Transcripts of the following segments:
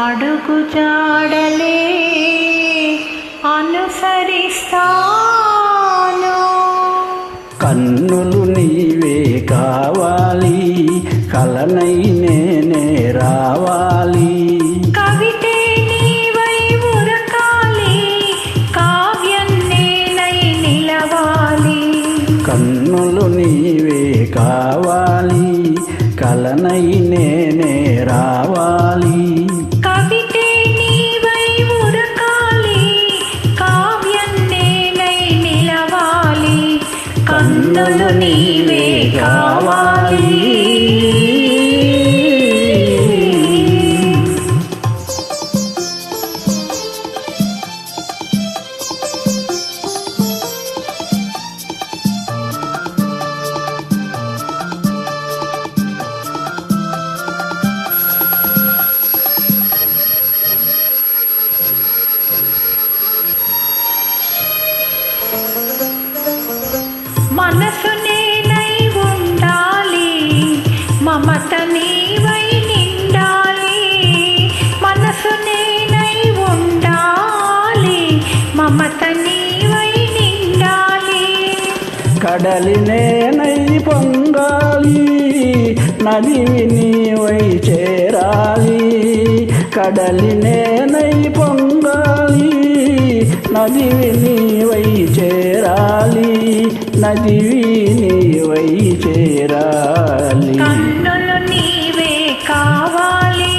అడుగు జాడలే అనుసరిస్తాను. కన్నులు నీవే కావాలి, కలనై నేనే రావాలి. కవితే నీవై ఉరకాలి, కావ్యం నేనై నిలవాలి. కన్నులు నీవే కావాలి, కలనై నేనే రావాలి. కవితే నీవై ఉరకాలి, కావ్యం నేనై నిలవాలి. కన్నులు నీవే కావాలి. మనసు నేనై ఉండాలి, మమత నీవై నిండాలి. మనసు నేనై ఉండాలి, మమత నీవై నిండాలి. కడలి నేనై పొంగాలి, నదివి నీవై చేరాలి. కడలి నేనై పొంగాలి, నదివి నీవై చేరాలి. నదివి నీవై చేరాలి. కన్నులు నీవే కావాలి.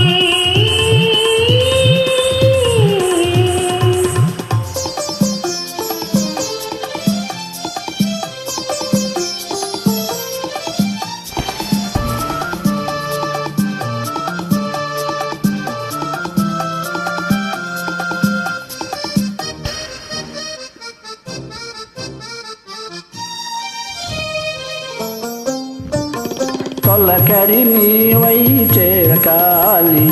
తొలకరి నీవై చేరకాలి,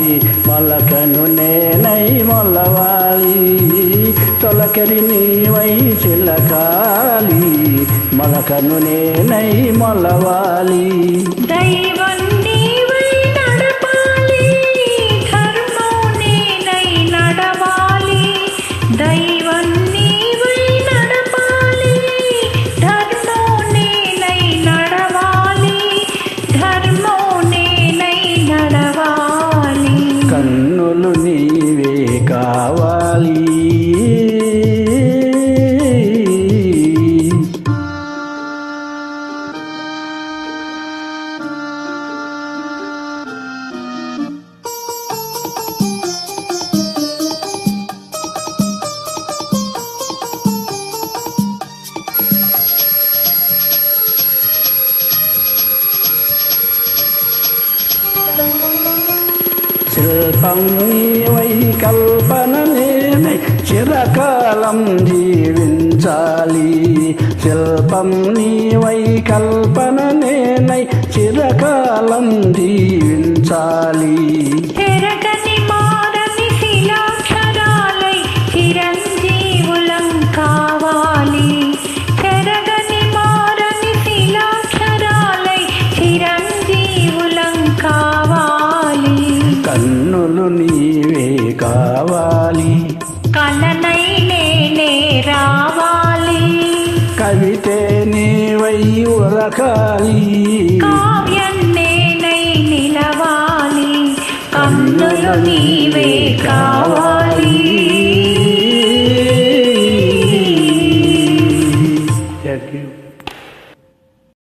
మొలకను నేనై మొలవాలి. తొలకరి నీవై చిలకాలి, మొలకను నేనై మొలవాలి. దైవం నీవై నడపాలి, ధర్మం నేనై నడవాలి. దైవం నీవై నడపాలి, ధర్మం నేనై నడవాలి. ధర్మం నేనై నడవాలి. కన్నులు నీవే కావాలి. శిల్పం నీవై కల్పన నేనై చిరకాలం జీవించాలి. శిల్పం నీవై కల్పన నేనై చిరకాలం జీవించాలి. తెరగని మారని శిలాక్షరాలై చిరంజీవులం కావాలి. తెరగని మారని శిలాక్షరాలై చిరంజీవులం కావాలి. కన్నులు నీవే కావాలి, కలనై నేనే రావాలి. కవితే నీవై ఉరకాలి, కావ్యం నేనై నిలవాలి. కన్నులు నీవే కావాలి.